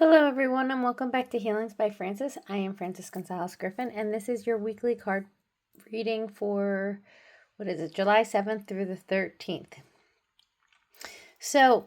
Hello, everyone, and welcome back to Healings by Francis. I am Francis Gonzalez Griffin, and this is your weekly card reading for July 7th through the 13th. So,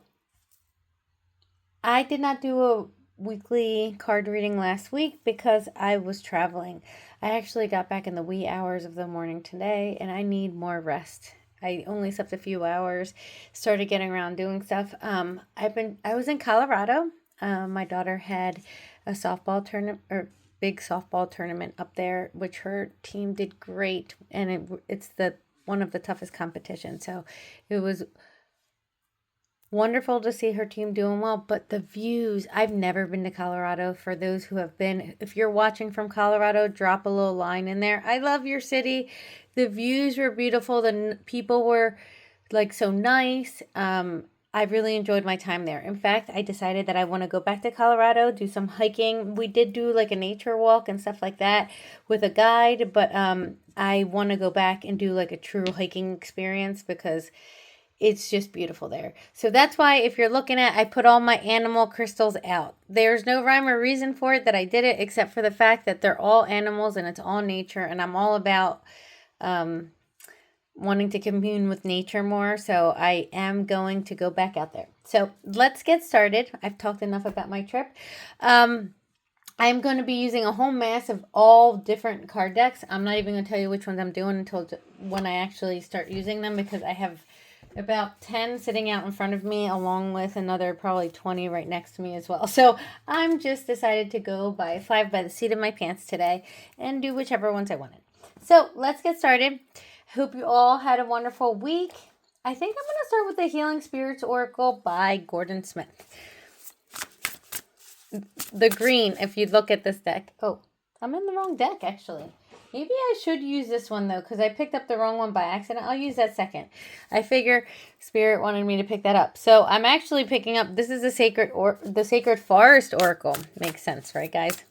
I did not do a weekly card reading last week because I was traveling. I actually got back in the wee hours of the morning today, and I need more rest. I only slept a few hours, started getting around doing stuff. I was in Colorado. My daughter had a softball tournament or big softball tournament up there, which her team did great, and it's one of the toughest competitions. So it was wonderful to see her team doing well, but the views, I've never been to Colorado. For those who have been, if you're watching from Colorado, drop a little line in there. I love your city. The views were beautiful. The people were like so nice. I really enjoyed my time there. In fact, I decided that I want to go back to Colorado, do some hiking. We did do like a nature walk and stuff like that with a guide, but I want to go back and do like a true hiking experience because it's just beautiful there. So that's why if you're looking at, I put all my animal crystals out. There's no rhyme or reason for it that I did it, except for the fact that they're all animals and it's all nature, and I'm all about wanting to commune with nature more. So I am going to go back out there. So let's get started. I've talked enough about my trip. I'm going to be using a whole mass of all different card decks. I'm not even going to tell you which ones I'm doing until when I actually start using them, because I have about 10 sitting out in front of me, along with another probably 20 right next to me as well. So I'm just decided to fly by the seat of my pants today and do whichever ones I wanted. So let's get started. Hope you all had a wonderful week. I think I'm going to start with the Healing Spirits Oracle by Gordon Smith. The green, if you look at this deck. Oh, I'm in the wrong deck, actually. Maybe I should use this one, though, because I picked up the wrong one by accident. I'll use that second. I figure Spirit wanted me to pick that up. So I'm actually picking up, this is the Sacred Forest Oracle. Makes sense, right, guys?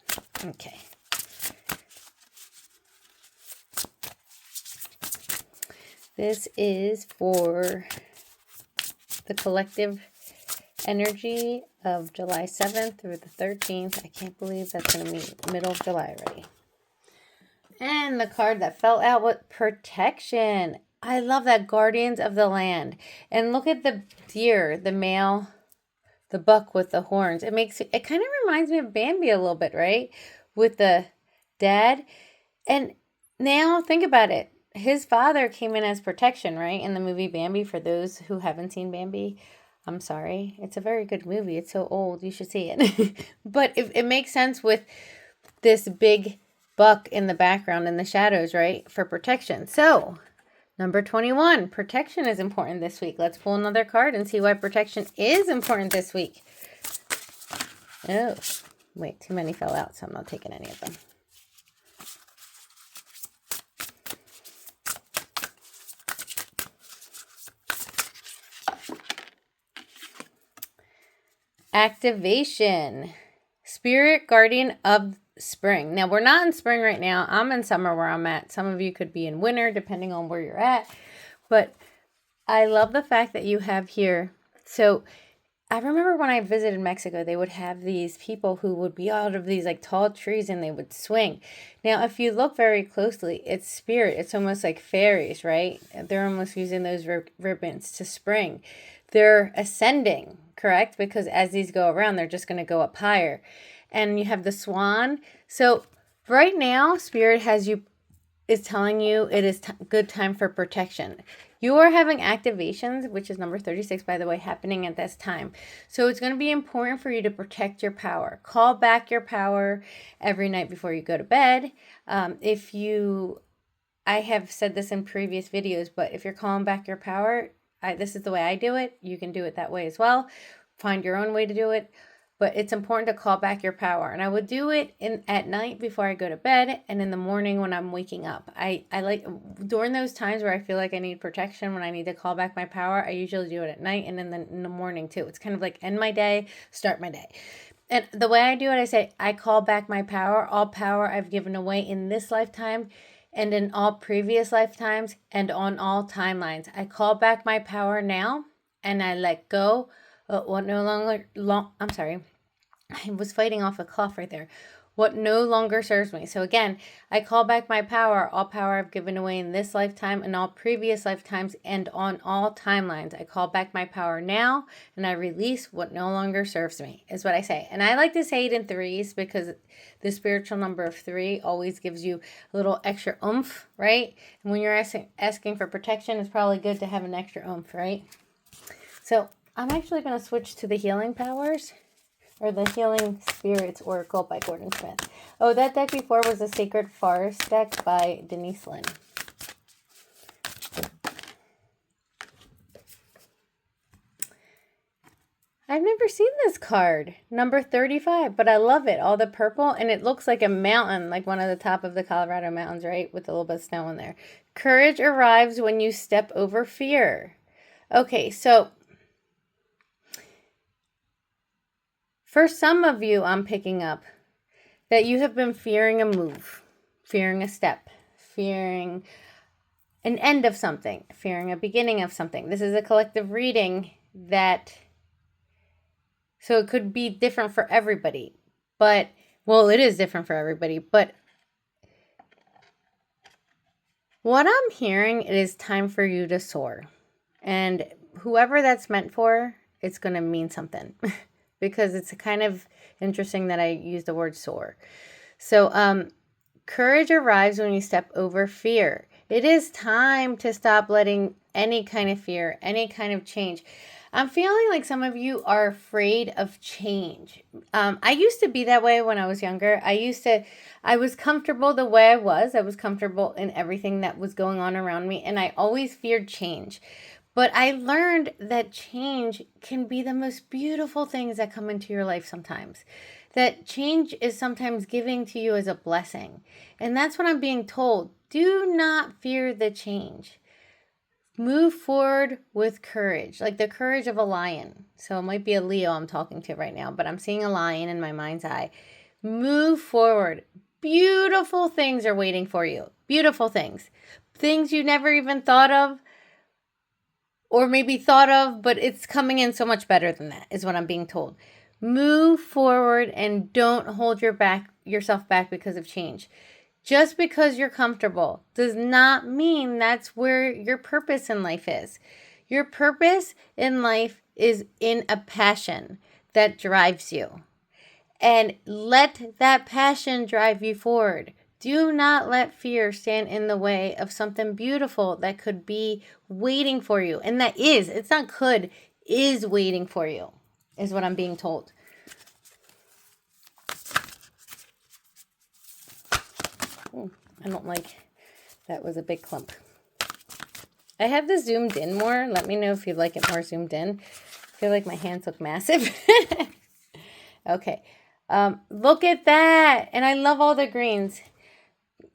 Okay. This is for the collective energy of July 7th through the 13th. I can't believe that's going to be middle of July already. And the card that fell out was Protection. I love that. Guardians of the Land. And look at the deer, the male, the buck with the horns. It kind of reminds me of Bambi a little bit, right? With the dad. And now think about it. His father came in as protection, right? In the movie Bambi. For those who haven't seen Bambi, I'm sorry. It's a very good movie. It's so old. You should see it. But it makes sense with this big buck in the background in the shadows, right? For protection. So, number 21, protection is important this week. Let's pull another card and see why protection is important this week. Oh, wait, too many fell out, so I'm not taking any of them. Activation. Spirit Guardian of Spring. Now, we're not in spring right now. I'm in summer where I'm at. Some of you could be in winter, depending on where you're at. But I love the fact that you have here. So I remember when I visited Mexico, they would have these people who would be out of these like tall trees and they would swing. Now, if you look very closely, it's spirit. It's almost like fairies, right? They're almost using those ribbons to spring. They're ascending, correct? Because as these go around, they're just going to go up higher. And you have the swan. So right now, Spirit is telling you it is good time for protection. You are having activations, which is number 36, by the way, happening at this time. So it's going to be important for you to protect your power. Call back your power every night before you go to bed. I have said this in previous videos, but if you're calling back your power, this is the way I do it. You can do it that way as well. Find your own way to do it. But it's important to call back your power. And I would do it at night before I go to bed and in the morning when I'm waking up. I like during those times where I feel like I need protection, when I need to call back my power, I usually do it at night and then in the morning too. It's kind of like end my day, start my day. And the way I do it, I say, I call back my power, all power I've given away in this lifetime and in all previous lifetimes and on all timelines. I call back my power now and I let go of what no longer, I was fighting off a cough right there. What no longer serves me. So again, I call back my power, all power I've given away in this lifetime and all previous lifetimes and on all timelines. I call back my power now and I release what no longer serves me, is what I say. And I like to say it in threes because the spiritual number of 3 always gives you a little extra oomph, right? And when you're asking for protection, it's probably good to have an extra oomph, right? So I'm actually going to switch to the healing powers. Or the Healing Spirits Oracle by Gordon Smith. Oh, that deck before was the Sacred Forest deck by Denise Linn. I've never seen this card, number 35, but I love it. All the purple, and it looks like a mountain, like one of the top of the Colorado mountains, right? With a little bit of snow in there. Courage arrives when you step over fear. Okay, so for some of you, I'm picking up that you have been fearing a move, fearing a step, fearing an end of something, fearing a beginning of something. This is a collective reading that, so it could be different for everybody, but, well, it is different for everybody, but what I'm hearing, it is time for you to soar. And whoever that's meant for, it's going to mean something. Because it's kind of interesting that I use the word soar. So, courage arrives when you step over fear. It is time to stop letting any kind of fear, any kind of change. I'm feeling like some of you are afraid of change. I used to be that way when I was younger. I was comfortable the way I was. I was comfortable in everything that was going on around me, and I always feared change. But I learned that change can be the most beautiful things that come into your life sometimes. That change is sometimes giving to you as a blessing. And that's what I'm being told. Do not fear the change. Move forward with courage, like the courage of a lion. So it might be a Leo I'm talking to right now, but I'm seeing a lion in my mind's eye. Move forward. Beautiful things are waiting for you. Beautiful things. Things you never even thought of. Or maybe thought of, but it's coming in so much better than that, is what I'm being told. Move forward and don't hold yourself back because of change. Just because you're comfortable does not mean that's where your purpose in life is. Your purpose in life is in a passion that drives you. And let that passion drive you forward. Do not let fear stand in the way of something beautiful that could be waiting for you. And that is, it's not could, is waiting for you, is what I'm being told. I don't like, that was a big clump. I have this zoomed in more. Let me know if you'd like it more zoomed in. I feel like my hands look massive. Okay. Look at that. And I love all the greens.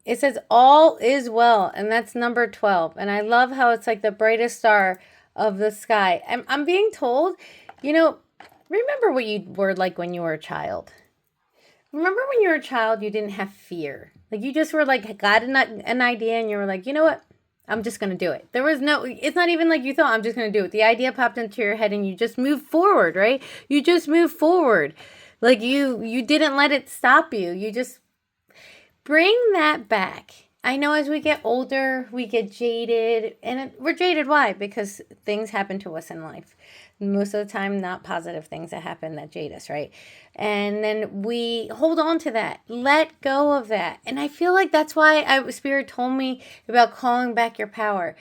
It says all is well, and that's number 12. And I love how it's like the brightest star of the sky. I'm being told, remember what you were like when you were a child. Remember when you were a child, you didn't have fear. Like you just were like, got an idea and you were like, you know what? I'm just going to do it. It's not even like you thought, I'm just going to do it. The idea popped into your head and you just moved forward, right? You just moved forward. Like you didn't let it stop you. You just bring that back. I know as we get older, we get jaded. And we're jaded, why? Because things happen to us in life. Most of the time, not positive things that happen that jade us, right? And then we hold on to that. Let go of that. And I feel like that's why Spirit told me about calling back your power.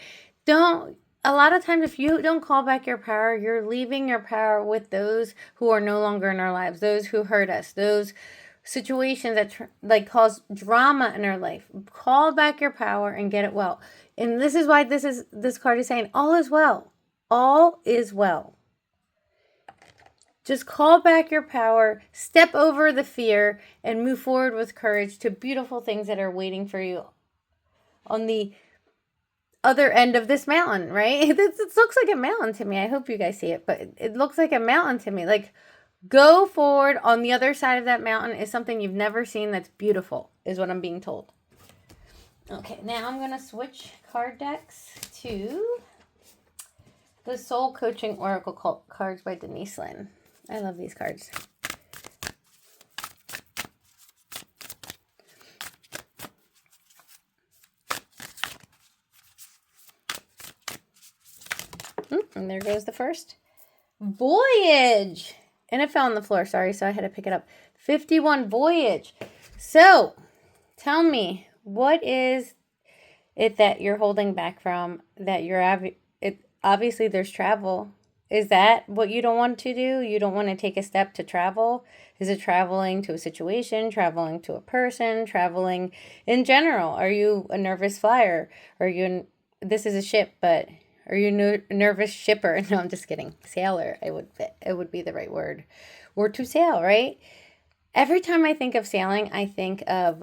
A lot of times, if you don't call back your power, you're leaving your power with those who are no longer in our lives, those who hurt us, those situations that cause drama in our life. Call back your power and get it well. And this is why this card is saying all is well. All is well. Just call back your power, step over the fear, and move forward with courage to beautiful things that are waiting for you on the other end of this mountain, right? It looks like a mountain to me. I hope you guys see it, but it looks like a mountain to me. Like, go forward on the other side of that mountain is something you've never seen that's beautiful, is what I'm being told. Okay, now I'm going to switch card decks to the Soul Coaching Oracle cards by Denise Linn. I love these cards. And there goes the first. Voyage. And it fell on the floor, sorry, so I had to pick it up. 51, voyage. So, tell me, what is it that you're holding back from, that you're, obviously there's travel. Is that what you don't want to do? You don't want to take a step to travel? Is it traveling to a situation, traveling to a person, traveling in general? Are you a nervous flyer? This is a ship, but are you a nervous shipper? No, I'm just kidding. Sailor, it would be the right word. Or to sail, right? Every time I think of sailing, I think of,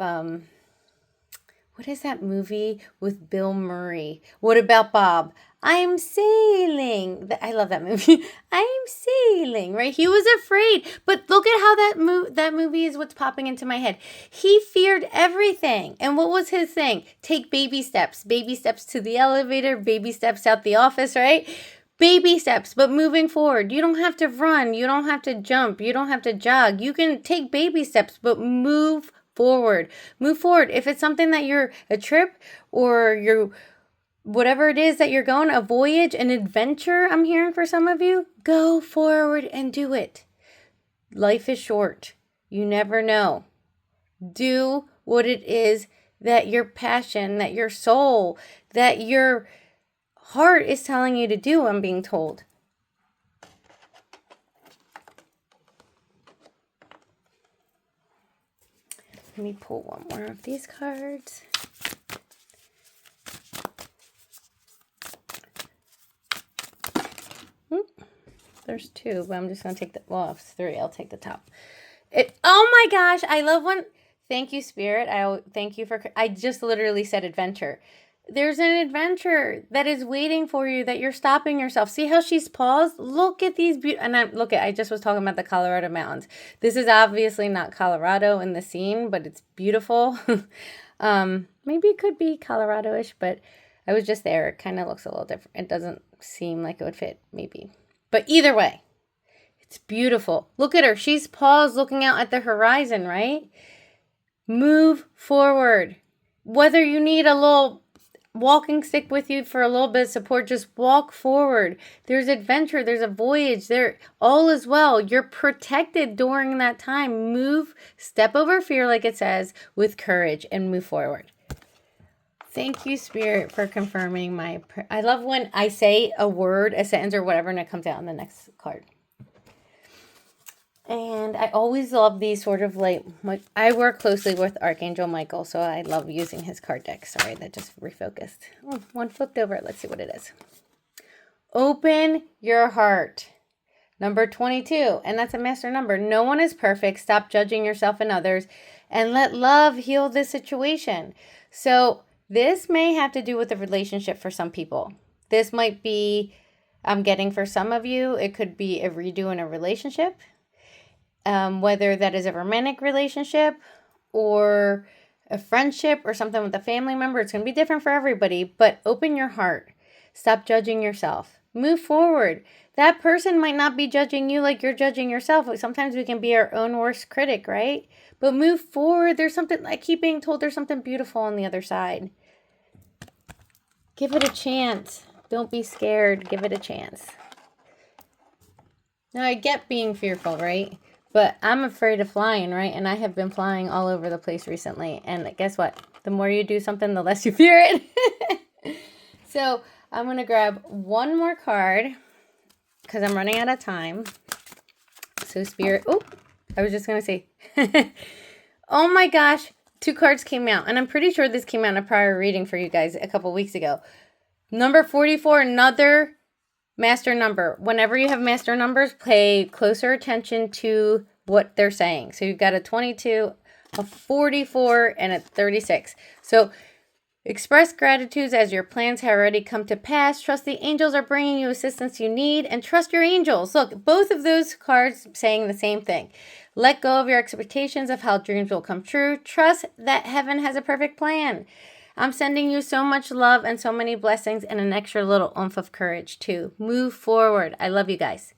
what is that movie with Bill Murray? What About Bob? I'm sailing. I love that movie. I'm sailing, right? He was afraid, but look at how that movie is what's popping into my head. He feared everything. And what was his thing? Take baby steps to the elevator, baby steps out the office, right? Baby steps, but moving forward. You don't have to run. You don't have to jump. You don't have to jog. You can take baby steps, but move forward. Move forward. If it's something that you're a trip or whatever it is that you're going, a voyage, an adventure, I'm hearing for some of you, go forward and do it. Life is short. You never know. Do what it is that your passion, that your soul, that your heart is telling you to do, I'm being told. Let me pull one more of these cards. There's two, but I'm just going to take if it's three, I'll take the top. Oh my gosh, I love when, thank you, Spirit. I just literally said adventure. There's an adventure that is waiting for you, that you're stopping yourself. See how she's paused? Look at these I just was talking about the Colorado mountains. This is obviously not Colorado in the scene, but it's beautiful. Maybe it could be Colorado-ish, but I was just there. It kind of looks a little different. It doesn't seem like it would fit, maybe. But either way, it's beautiful. Look at her. She's paused looking out at the horizon, right? Move forward. Whether you need a little walking stick with you for a little bit of support, just walk forward. There's adventure. There's a voyage. All is well. You're protected during that time. Move, step over fear, like it says, with courage and move forward. Thank you, Spirit, for confirming my prayer. I love when I say a word, a sentence, or whatever, and it comes out on the next card. And I always love these sort of I work closely with Archangel Michael, so I love using his card deck. Sorry, that just refocused. Oh, one flipped over. Let's see what it is. Open your heart. Number 22, and that's a master number. No one is perfect. Stop judging yourself and others, and let love heal this situation. So this may have to do with the relationship for some people. This might be, I'm getting for some of you, it could be a redo in a relationship. Whether that is a romantic relationship or a friendship or something with a family member. It's going to be different for everybody, but open your heart. Stop judging yourself. Move forward. That person might not be judging you like you're judging yourself. Sometimes we can be our own worst critic, right? But move forward. There's something, I keep being told there's something beautiful on the other side. Give it a chance. Don't be scared. Give it a chance. Now, I get being fearful, right? But I'm afraid of flying, right? And I have been flying all over the place recently. And guess what? The more you do something, the less you fear it. So I'm going to grab one more card because I'm running out of time. So Spirit, I was just going to say, oh my gosh, 2 cards came out. And I'm pretty sure this came out in a prior reading for you guys a couple weeks ago. Number 44, another master number. Whenever you have master numbers, pay closer attention to what they're saying. So you've got a 22, a 44, and a 36. So express gratitude as your plans have already come to pass. Trust the angels are bringing you assistance you need, and trust your angels. Look, both of those cards saying the same thing. Let go of your expectations of how dreams will come true. Trust that heaven has a perfect plan. I'm sending you so much love and so many blessings and an extra little oomph of courage too. Move forward. I love you guys.